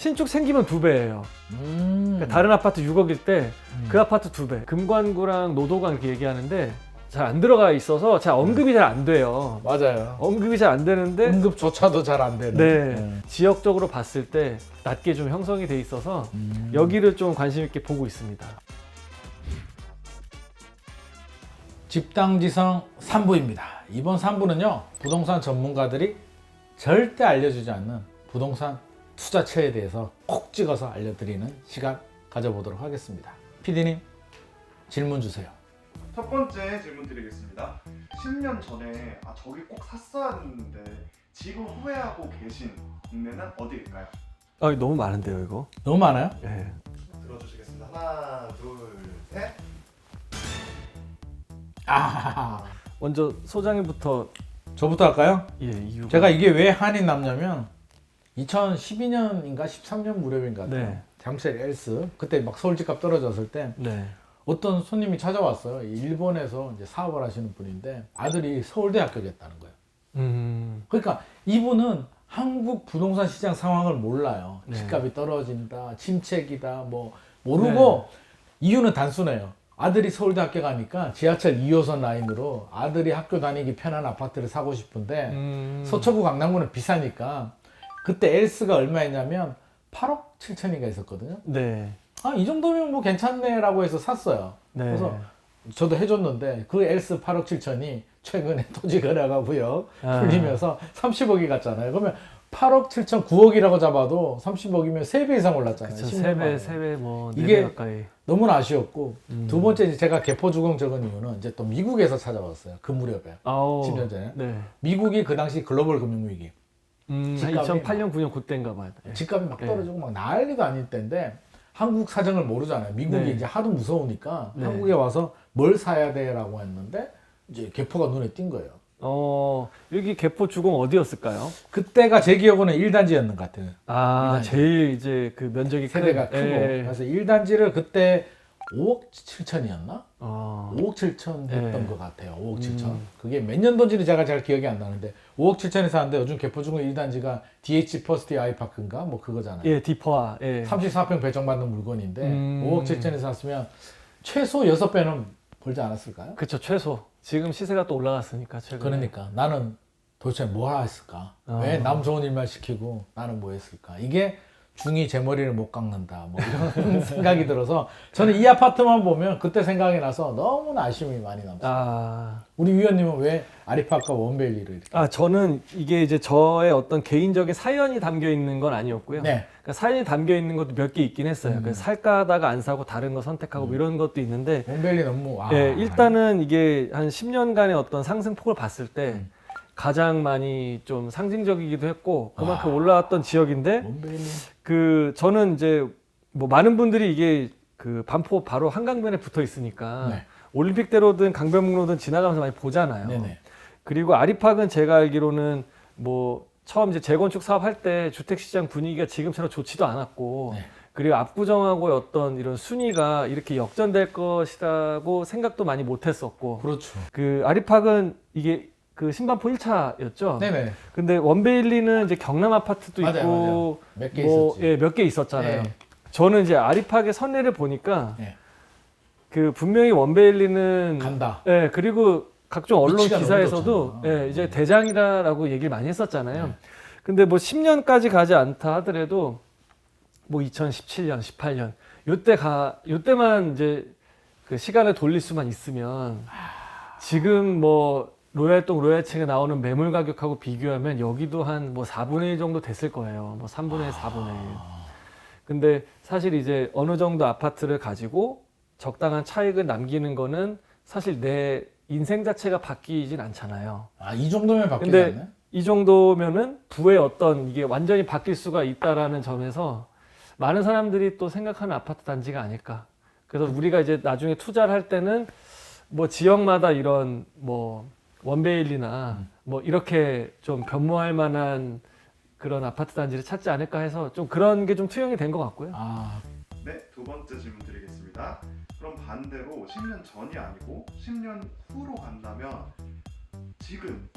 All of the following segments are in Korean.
신축 생기면 2배예요. 그러니까 다른 아파트 6억일 때 그 아파트 2배. 금관구랑 노도강 이렇게 얘기하는데 잘 안 들어가 있어서 잘 언급이 잘 안 돼요. 맞아요. 언급이 잘 안 되는데 응급조차도 잘 안 되는. 네, 지역적으로 봤을 때 낮게 좀 형성이 돼 있어서 여기를 좀 관심 있게 보고 있습니다. 집당지성 3부입니다. 이번 3부는요, 부동산 전문가들이 절대 알려주지 않는 부동산 투자처에 대해서 콕 찍어서 알려드리는 시간 가져보도록 하겠습니다. PD님, 질문 주세요. 첫 번째 질문 드리겠습니다. 10년 전에 저기 꼭 샀어야 했는데 지금 후회하고 계신 동네는 어디일까요? 너무 많은데요, 이거? 너무 많아요? 네. 들어주시겠습니다. 하나, 둘, 셋. 먼저 소장님부터 저부터 할까요? 이유가. 제가 이게 왜 한이 남냐면 2012년인가 13년 무렵인 것 같아요. 네. 잠실 엘스 그때 막 서울 집값 떨어졌을 때 네. 어떤 손님이 찾아왔어요. 일본에서 이제 사업을 하시는 분인데 아들이 서울대 합격했다는 거예요. 그러니까 이분은 한국 부동산 시장 상황을 몰라요. 네. 집값이 떨어진다, 침체기다, 뭐 모르고 이유는 단순해요. 아들이 서울대 학교 가니까 지하철 2호선 라인으로 아들이 학교 다니기 편한 아파트를 사고 싶은데 서초구 강남구는 비싸니까 그때 엘스가 얼마였냐면 8억 7천인가 있었거든요. 네. 이 정도면 뭐 괜찮네 라고 해서 샀어요. 네. 그래서 저도 해줬는데 그 엘스 8억 7천이 최근에 토지거래가 구역 풀리면서 30억이 갔잖아요. 그러면 8억 7천 9억이라고 잡아도 30억이면 3배 이상 올랐잖아요. 그쵸, 10년 만에. 3배, 뭐 4배 이게 가까이. 너무나 아쉬웠고 두 번째 이제 제가 개포주공 적은 이유는 이제 또 미국에서 찾아왔어요. 그 무렵에 10년 전에 네. 미국이 그 당시 글로벌 금융위기 한 집값이 2008년, 9년 그때인가 봐요. 네. 집값이 막 떨어지고 막 난리도 아닐 때인데 한국 사정을 모르잖아요. 미국이 네. 이제 하도 무서우니까 네. 한국에 와서 뭘 사야 돼라고 했는데 이제 개포가 눈에 띈 거예요. 여기 개포 주공 어디였을까요? 그때가 제 기억으로는 1단지였는 것 같아요. 제일 이제 그 면적이 세대가 큰, 크고 예. 그래서 1단지를 그때 5억 7천이었나? 5억 7천 했던 네. 것 같아요. 5억 7천. 그게 몇 년도인지는 제가 잘 기억이 안 나는데 5억 7천에 샀는데 요즘 개포주공 1단지가 DH 퍼스트 아이파크인가? 뭐 그거잖아요. 예, 디퍼와. 예. 34평 배정받는 물건인데 5억 7천에 샀으면 최소 6배는 벌지 않았을까요? 그쵸, 최소. 지금 시세가 또 올라갔으니까 최근에. 그러니까 나는 도대체 뭘 했을까? 왜 남 좋은 일만 시키고 나는 뭐 했을까? 이게 중이 제 머리를 못 깎는다 뭐 이런 생각이 들어서 저는 이 아파트만 보면 그때 생각이 나서 너무나 아쉬움이 많이 남았어요. 우리 위원님은 왜 아리파크와 원베일리를 이렇게? 저는 이게 이제 저의 어떤 개인적인 사연이 담겨 있는 건 아니었고요. 네. 그러니까 사연이 담겨 있는 것도 몇 개 있긴 했어요. 그래서 살까 하다가 안 사고 다른 거 선택하고 뭐 이런 것도 있는데 원베일리 너무 일단은 이게 한 10년간의 어떤 상승폭을 봤을 때 가장 많이 좀 상징적이기도 했고 그만큼 올라왔던 지역인데 원베일리 저는 이제 뭐 많은 분들이 이게 그 반포 바로 한강변에 붙어 있으니까 네. 올림픽대로든 강변북로든 지나가면서 많이 보잖아요. 네네. 그리고 아리팍은 제가 알기로는 뭐 처음 이제 재건축 사업할 때 주택시장 분위기가 지금처럼 좋지도 않았고 네. 그리고 압구정하고의 어떤 이런 순위가 이렇게 역전될 것이라고 생각도 많이 못했었고 그렇죠. 그 아리팍은 이게 그 신반포 1차였죠. 네네. 근데 원베일리는 이제 경남 아파트도 맞아요, 있고 몇 개 뭐, 있었지. 몇 개 있었잖아요. 네. 저는 이제 아리팍의 선례를 보니까 네. 그 분명히 원베일리는 간다. 그리고 각종 언론 위치가 너무 기사에서도 좋잖아. 이제 대장이라고 얘기를 많이 했었잖아요. 네. 근데 뭐 10년까지 가지 않다 하더라도 뭐 2017년, 18년 요때만 이제 그 시간을 돌릴 수만 있으면 지금 뭐 로얄동 로얄층에 나오는 매물 가격하고 비교하면 여기도 한 뭐 4분의 1 정도 됐을 거예요. 뭐 3분의 1, 4분의 1. 근데 사실 이제 어느 정도 아파트를 가지고 적당한 차익을 남기는 거는 사실 내 인생 자체가 바뀌진 않잖아요. 이 정도면 바뀌지 근데 않나요? 이 정도면은 부의 어떤 이게 완전히 바뀔 수가 있다라는 점에서 많은 사람들이 또 생각하는 아파트 단지가 아닐까. 그래서 우리가 이제 나중에 투자를 할 때는 뭐 지역마다 이런 뭐 원베일리나 뭐 이렇게 좀 변모할 만한 그런 아파트 단지를 찾지 않을까 해서 좀 그런 게 좀 투영이 된 것 같고요. 네, 두 번째 질문 드리겠습니다. 그럼 반대로 10년 전이 아니고 10년 후로 간다면 지금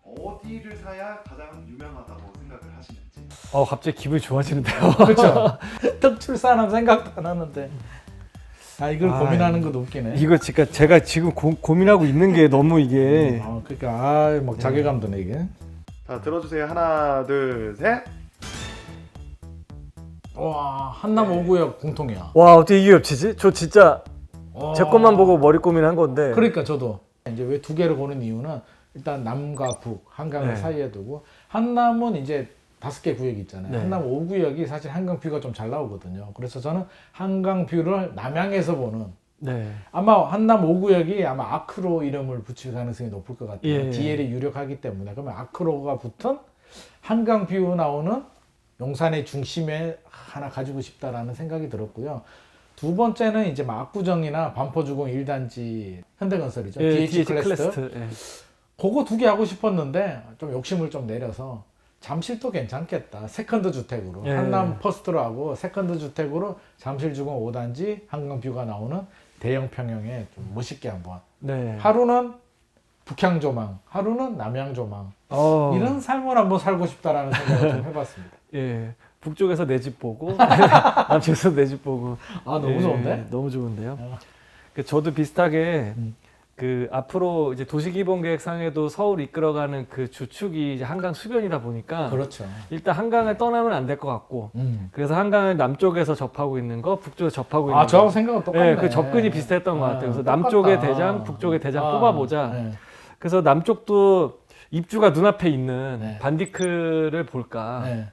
어디를 사야 가장 유명하다고 생각을 하시는지. 갑자기 기분이 좋아지는데요. 그렇죠. 특출산업 생각도 안 하는데. 이걸 고민하는 것도 웃기네. 이거 진짜 제가 지금 고민하고 있는 게 너무 이게 그러니까 막 자괴감 드네 이게. 자, 들어주세요. 하나, 둘, 셋. 와, 한남 5구역 공통이야. 와 어떻게 이게 겹치지? 저 진짜 와. 제 것만 보고 머리 고민한 건데. 그러니까 저도 이제 왜 두 개를 고른 이유는 일단 남과 북 한강을 네. 사이에 두고 한남은 이제 5개 구역이 있잖아요. 네. 한남 5구역이 사실 한강 뷰가 좀 잘 나오거든요. 그래서 저는 한강 뷰를 남향에서 보는 네. 아마 한남 5구역이 아마 아크로 이름을 붙일 가능성이 높을 것 같아요. 예. DL이 유력하기 때문에. 그러면 아크로가 붙은 한강 뷰 나오는 용산의 중심에 하나 가지고 싶다라는 생각이 들었고요. 두 번째는 이제 막 압구정이나 반포주공 1단지 현대건설이죠. DH 클래스트. 예. 그거 두 개 하고 싶었는데 좀 욕심을 좀 내려서 잠실도 괜찮겠다. 세컨드 주택으로. 예. 한남 퍼스트로 하고 세컨드 주택으로 잠실주공 5단지 한강 뷰가 나오는 대형 평형에 좀 멋있게 한번. 네. 하루는 북향 조망, 하루는 남향 조망. 이런 삶을 한번 살고 싶다라는 생각을 좀 해봤습니다. 예. 북쪽에서 내 집 보고 남쪽에서 내 집 보고. 너무 좋은데? 너무 좋은데요. 어. 저도 비슷하게 그 앞으로 이제 도시기본계획상에도 서울 이끌어가는 그 주축이 이제 한강 수변이다 보니까 그렇죠. 일단 한강을 떠나면 안 될 것 같고 그래서 한강을 남쪽에서 접하고 있는 거, 북쪽에서 접하고 있는 거. 저하고 생각은 똑같네. 네, 그 접근이 비슷했던 것 같아요. 그래서 똑같다. 남쪽의 대장, 북쪽의 대장 뽑아보자. 네. 그래서 남쪽도 입주가 눈앞에 있는 네. 반디크를 볼까, 네.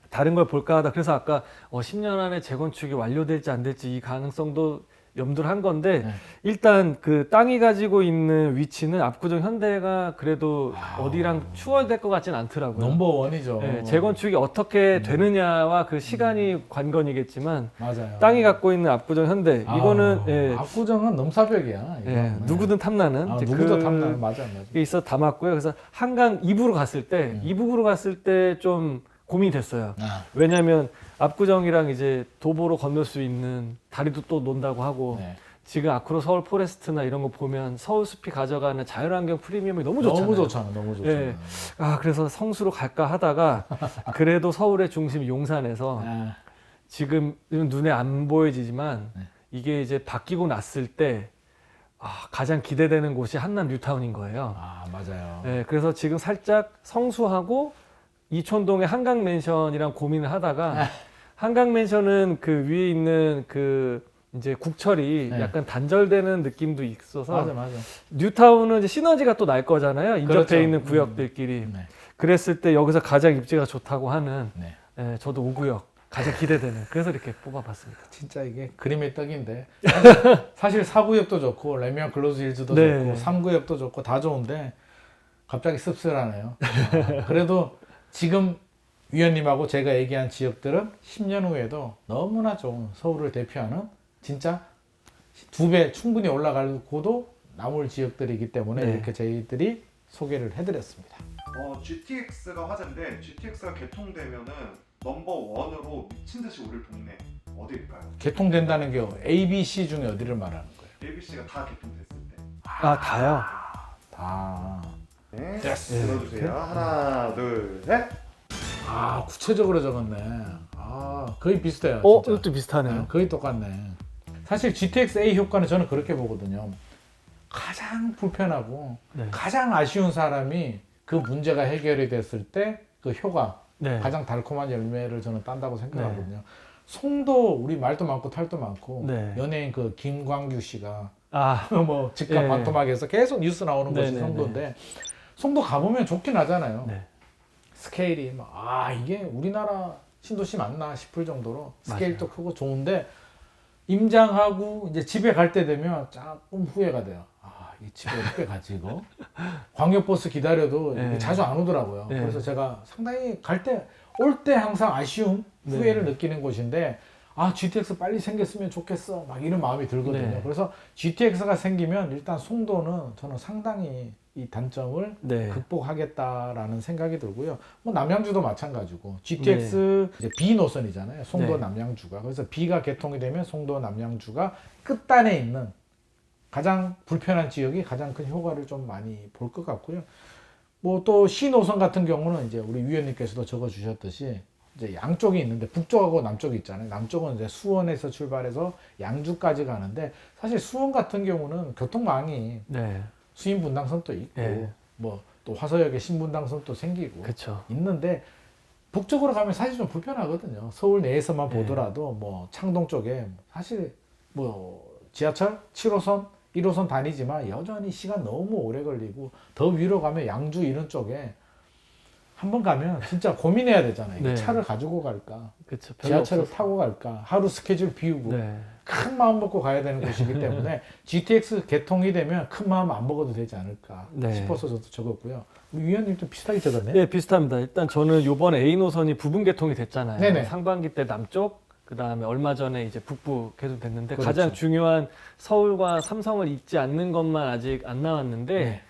다른 걸 볼까 하다. 그래서 아까 10년 안에 재건축이 완료될지 안 될지 이 가능성도 염두를 한 건데 네. 일단 그 땅이 가지고 있는 위치는 압구정 현대가 그래도 어디랑 추월될 것 같진 않더라고요. 넘버원이죠. 네, 재건축이 어떻게 되느냐와 그 시간이 관건이겠지만 맞아요. 땅이 갖고 있는 압구정 현대 이거는 예, 압구정은 넘사벽이야. 예, 이거는. 누구든 탐나는 이제 누구도 그- 탐나는 맞아. 게 있어 담았고요. 그래서 한강 이북으로 갔을 때 이북으로 갔을 때 좀 고민이 됐어요. 왜냐하면 압구정이랑 이제 도보로 건널 수 있는 다리도 또 논다고 하고 네. 지금 아크로 서울 포레스트나 이런 거 보면 서울숲이 가져가는 자연환경 프리미엄이 너무 좋잖아요. 너무 좋잖아. 너무 좋잖아. 예. 그래서 성수로 갈까 하다가 그래도 서울의 중심 용산에서 지금 눈에 안 보여지지만 네. 이게 이제 바뀌고 났을 때 가장 기대되는 곳이 한남 뉴타운인 거예요. 맞아요. 네, 그래서 지금 살짝 성수하고 이촌동의 한강맨션이랑 고민을 하다가 한강맨션은 그 위에 있는 그 이제 국철이 네. 약간 단절되는 느낌도 있어서 맞아. 뉴타운은 이제 시너지가 또 날 거잖아요. 인접해 그렇죠. 있는 구역들끼리. 네. 그랬을 때 여기서 가장 입지가 좋다고 하는 네. 저도 5구역 가장 기대되는 그래서 이렇게 뽑아봤습니다. 진짜 이게 그림의 떡인데 사실 4구역도 좋고 레미안 클로즈 힐즈도 네. 좋고 3구역도 좋고 다 좋은데 갑자기 씁쓸하네요. 그래도 지금 위원님하고 제가 얘기한 지역들은 10년 후에도 너무나 좋은 서울을 대표하는 진짜 2배 충분히 올라가고도 남을 지역들이기 때문에 네. 이렇게 저희들이 소개를 해드렸습니다. GTX가 화제인데 GTX가 개통되면은 넘버원으로 미친 듯이 오를 동네 어디일까요? 개통된다는 게 A, B, C 중에 어디를 말하는 거예요? ABC가 다 개통됐을 때. 다요? 다. 네. 됐어. 들어주세요. 하나, 둘, 셋. 구체적으로 적었네. 거의 비슷해요. 진짜. 이것도 비슷하네요. 거의 똑같네. 사실 GTX-A 효과는 저는 그렇게 보거든요. 가장 불편하고 네. 가장 아쉬운 사람이 그 문제가 해결이 됐을 때 그 효과, 네. 가장 달콤한 열매를 저는 딴다고 생각하거든요. 송도 우리 말도 많고 탈도 많고 네. 연예인 그 김광규 씨가 뭐 집값 예. 반토막에서 계속 뉴스 나오는 곳이 네네네. 송도인데 송도 가보면 좋긴 하잖아요. 네. 스케일이 이게 우리나라 신도시 맞나 싶을 정도로 스케일도 크고 좋은데 임장하고 이제 집에 갈 때 되면 조금 후회가 돼요. 이 집에 어떻게 가지 이거? 광역버스 기다려도 네. 이게 자주 안 오더라고요. 네. 그래서 제가 상당히 올 때 항상 아쉬움, 후회를 느끼는 곳인데 GTX 빨리 생겼으면 좋겠어 막 이런 마음이 들거든요. 네. 그래서 GTX가 생기면 일단 송도는 저는 상당히 이 단점을 네. 극복하겠다라는 생각이 들고요. 뭐 남양주도 마찬가지고 GTX 이제 B 노선이잖아요. 송도 네. 남양주가. 그래서 B가 개통이 되면 송도 남양주가 끝단에 있는 가장 불편한 지역이 가장 큰 효과를 좀 많이 볼 것 같고요. 뭐 또 시노선 같은 경우는 이제 우리 위원님께서도 적어주셨듯이 이제 양쪽이 있는데 북쪽하고 남쪽이 있잖아요. 남쪽은 이제 수원에서 출발해서 양주까지 가는데 사실 수원 같은 경우는 교통망이 네. 수인 분당선도 있고 네. 뭐 또 화서역에 신분당선도 생기고 그렇죠. 있는데 북쪽으로 가면 사실 좀 불편하거든요. 서울 내에서만 네. 보더라도 뭐 창동 쪽에 사실 뭐 지하철 7호선 1호선 다니지만 여전히 시간 너무 오래 걸리고 더 위로 가면 양주 이런 쪽에 한번 가면 진짜 고민해야 되잖아요. 이게 네. 차를 가지고 갈까? 그렇죠. 별로 지하철을 없어서. 타고 갈까? 하루 스케줄 비우고 네. 큰 마음 먹고 가야 되는 곳이기 때문에 GTX 개통이 되면 큰 마음 안 먹어도 되지 않을까 네. 싶어서 저도 적었고요. 우리 위원님 좀 비슷하게 적었네요. 네, 비슷합니다. 일단 저는 이번에 A 노선이 부분 개통이 됐잖아요. 네네. 상반기 때 남쪽, 그 다음에 얼마 전에 이제 북부 개통됐는데 그렇죠. 가장 중요한 서울과 삼성을 잇지 않는 것만 아직 안 나왔는데 네.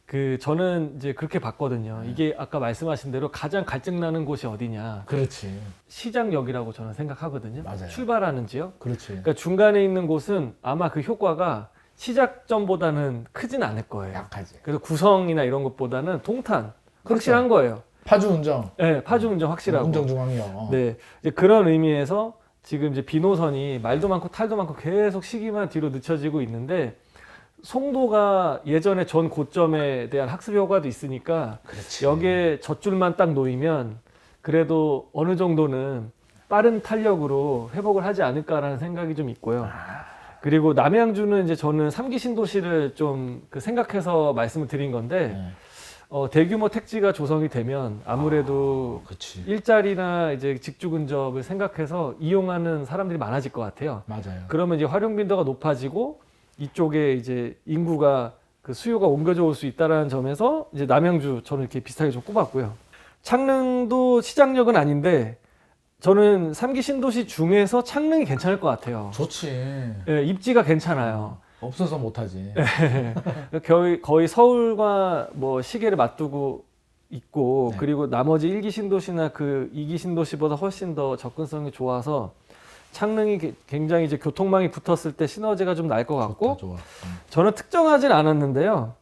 그 저는 이제 그렇게 봤거든요. 이게 아까 말씀하신 대로 가장 갈증 나는 곳이 어디냐? 그렇지. 시장역이라고 저는 생각하거든요. 맞아요. 출발하는 지역. 그렇지. 그러니까 중간에 있는 곳은 아마 그 효과가 시작점보다는 크진 않을 거예요. 약하지. 그래서 구성이나 이런 것보다는 통탄 그렇죠. 확실한 거예요. 파주 운정. 네, 파주 운정 확실하고. 운정 중앙이요. 네, 이제 그런 의미에서 지금 이제 비노선이 말도 많고 탈도 많고 계속 시기만 뒤로 늦춰지고 있는데 송도가 예전에 전 고점에 대한 학습 효과도 있으니까 그렇지. 여기에 젖줄만 딱 놓이면 그래도 어느 정도는 빠른 탄력으로 회복을 하지 않을까라는 생각이 좀 있고요. 그리고 남양주는 이제 저는 3기 신도시를 좀 그 생각해서 말씀을 드린 건데 네. 대규모 택지가 조성이 되면 아무래도 그렇지. 일자리나 이제 직주 근접을 생각해서 이용하는 사람들이 많아질 것 같아요. 맞아요. 그러면 이제 활용 빈도가 높아지고 이쪽에 이제 인구가 그 수요가 옮겨져 올 수 있다라는 점에서 이제 남양주 저는 이렇게 비슷하게 좀 꼽았고요. 창릉도 시장역은 아닌데 저는 3기 신도시 중에서 창릉이 괜찮을 것 같아요. 좋지. 예, 입지가 괜찮아요. 없어서 못하지. 거의 서울과 뭐 시계를 맞두고 있고 네. 그리고 나머지 1기 신도시나 그 2기 신도시보다 훨씬 더 접근성이 좋아서 창릉이 굉장히 이제 교통망이 붙었을 때 시너지가 좀 날 것 같고 좋다, 좋아. 저는 특정하진 않았는데요.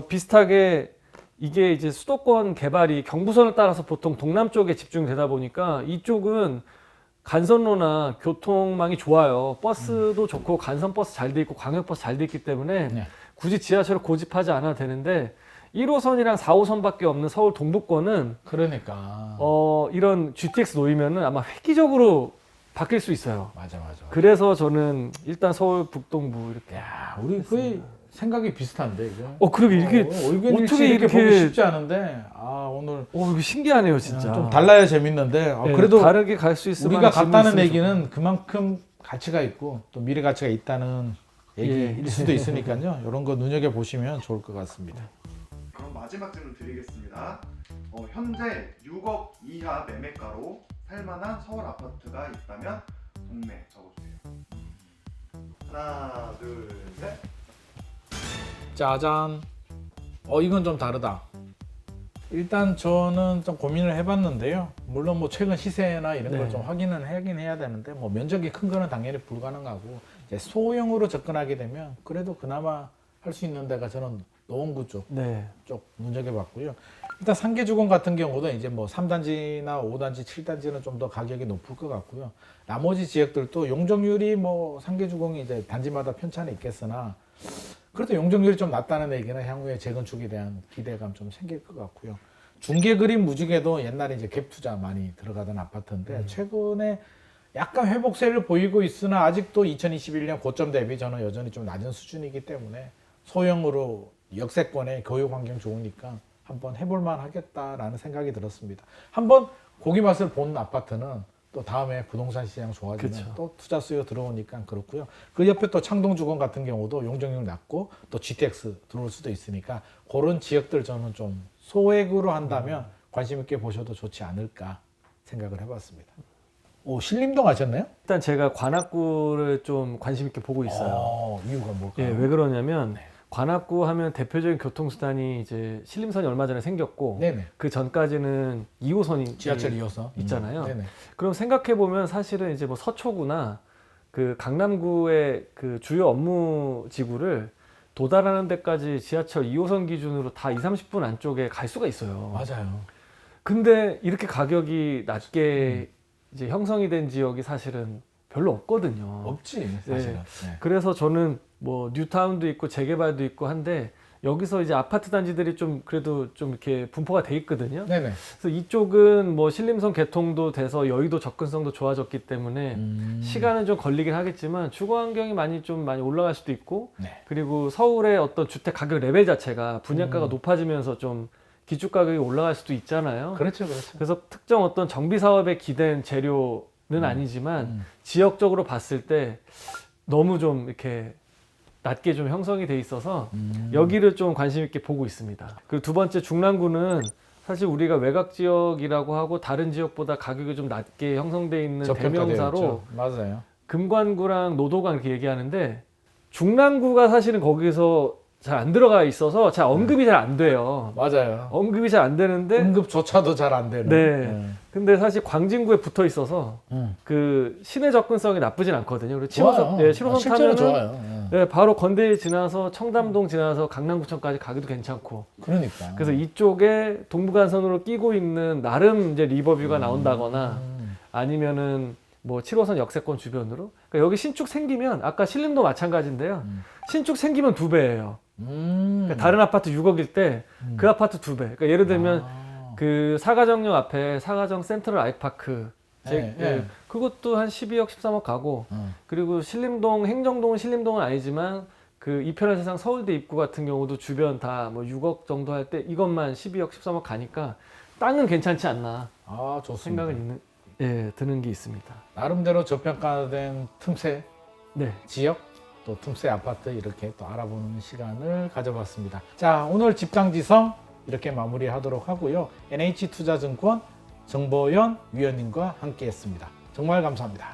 비슷하게 이게 이제 수도권 개발이 경부선을 따라서 보통 동남쪽에 집중되다 보니까 이쪽은 간선로나 교통망이 좋아요. 버스도 좋고 간선버스 잘 돼 있고 광역버스 잘 돼 있기 때문에 네. 굳이 지하철을 고집하지 않아도 되는데 1호선이랑 4호선밖에 없는 서울 동부권은 그러니까. 이런 GTX 놓이면은 아마 획기적으로 바뀔 수 있어요. 맞아. 그래서 저는 일단 서울 북동부 이렇게. 야, 우리 거의 생각이 비슷한데 이거. 그러게 이게 의견 일치 어떻게 이렇게 이렇게- 보기 쉽지 않은데 오늘 이거 신기하네요, 진짜. 좀 달라야 재밌는데 네, 그래도 다르게 갈 수 있으면 우리가 질문 같다는 있으면 얘기는 그만큼 가치가 있고 또 미래 가치가 있다는 얘기일 예. 수도 있으니까요. 이런 거 눈여겨 보시면 좋을 것 같습니다. 그럼 마지막 질문 드리겠습니다. 현재 6억 이하 매매가로 살만한 서울 아파트가 있다면 동네 적어주세요. 하나, 둘, 셋. 짜잔. 이건 좀 다르다. 일단 저는 좀 고민을 해봤는데요. 물론 뭐 최근 시세나 이런 걸 네. 좀 확인은 하긴 해야 되는데 뭐 면적이 큰 거는 당연히 불가능하고 이제 소형으로 접근하게 되면 그래도 그나마 할 수 있는 데가 저는 노원구 쪽 네. 눈여겨봤고요. 일단 상계주공 같은 경우도 이제 뭐 3단지나 5단지, 7단지는 좀 더 가격이 높을 것 같고요. 나머지 지역들도 용적률이 뭐 상계주공이 이제 단지마다 편차는 있겠으나 그래도 용적률이 좀 낮다는 얘기는 향후에 재건축에 대한 기대감 좀 생길 것 같고요. 중계 그림 무지개도 옛날에 이제 갭 투자 많이 들어가던 아파트인데 최근에 약간 회복세를 보이고 있으나 아직도 2021년 고점 대비 저는 여전히 좀 낮은 수준이기 때문에 소형으로 역세권의 교육 환경 좋으니까 한번 해볼만 하겠다라는 생각이 들었습니다. 한번 고기 맛을 본 아파트는 또 다음에 부동산 시장 좋아지면 그쵸. 또 투자 수요 들어오니까 그렇고요. 그 옆에 또 창동주공 같은 경우도 용적률 낮고 또 GTX 들어올 수도 있으니까 그런 지역들 저는 좀 소액으로 한다면 관심 있게 보셔도 좋지 않을까 생각을 해봤습니다. 신림동 하셨나요? 일단 제가 관악구를 좀 관심 있게 보고 있어요. 이유가 뭘까요? 예, 왜 그러냐면 네. 관악구 하면 대표적인 교통수단이 이제 신림선이 얼마 전에 생겼고 네네. 그 전까지는 2호선이 지하철 이어서 있잖아요. 네네. 그럼 생각해 보면 사실은 이제 뭐 서초구나 그 강남구의 그 주요 업무 지구를 도달하는 데까지 지하철 2호선 기준으로 다 20-30분 안쪽에 갈 수가 있어요. 맞아요. 근데 이렇게 가격이 낮게 이제 형성이 된 지역이 사실은 별로 없거든요. 없지 사실은. 네. 그래서 저는 뭐 뉴타운도 있고 재개발도 있고 한데 여기서 이제 아파트 단지들이 좀 그래도 좀 이렇게 분포가 돼 있거든요. 네네. 그래서 이쪽은 뭐 신림선 개통도 돼서 여의도 접근성도 좋아졌기 때문에 시간은 좀 걸리긴 하겠지만 주거 환경이 많이 올라갈 수도 있고 네. 그리고 서울의 어떤 주택 가격 레벨 자체가 분양가가 높아지면서 좀 기축 가격이 올라갈 수도 있잖아요. 그렇죠, 그렇죠. 그래서 특정 어떤 정비 사업에 기댄 재료는 아니지만 지역적으로 봤을 때 너무 좀 이렇게 낮게 좀 형성이 돼 있어서 여기를 좀 관심 있게 보고 있습니다. 그리고 두 번째 중랑구는 사실 우리가 외곽 지역이라고 하고 다른 지역보다 가격이 좀 낮게 형성돼 있는 저평가되어 대명사로 있죠. 맞아요. 금관구랑 노도강 이렇게 얘기하는데 중랑구가 사실은 거기서 잘 안 들어가 있어서 잘 언급이 잘 안 돼요. 맞아요. 언급이 잘 안 되는데 응급조차도 잘 안 되는. 네. 근데 사실 광진구에 붙어 있어서 그 시내 접근성이 나쁘진 않거든요. 그리고 7호선, 네, 7호선 실제로 타면은 좋아요. 네, 바로 건대리 지나서 청담동 지나서 강남구청까지 가기도 괜찮고. 그러니까. 그래서 이쪽에 동부간선으로 끼고 있는 나름 이제 리버뷰가 나온다거나 아니면은 뭐 7호선 역세권 주변으로. 그러니까 여기 신축 생기면 아까 신림도 마찬가지인데요. 신축 생기면 2배예요. 그러니까 다른 아파트 6억일 때 그 아파트 2배. 그러니까 예를 들면 그 사가정역 앞에 사가정 센트럴 아이파크 그것도 한 12억 13억 가고 그리고 신림동 행정동은 신림동은 아니지만 그 이편의 세상 서울대 입구 같은 경우도 주변 다 뭐 6억 정도 할 때 이것만 12억 13억 가니까 땅은 괜찮지 않나 아, 좋습니다. 생각은 드는 게 있습니다. 나름대로 저평가된 틈새 네. 지역 또 틈새 아파트 이렇게 또 알아보는 시간을 가져봤습니다. 자, 오늘 집장지성 이렇게 마무리하도록 하고요. NH투자증권 정보연 위원님과 함께했습니다. 정말 감사합니다.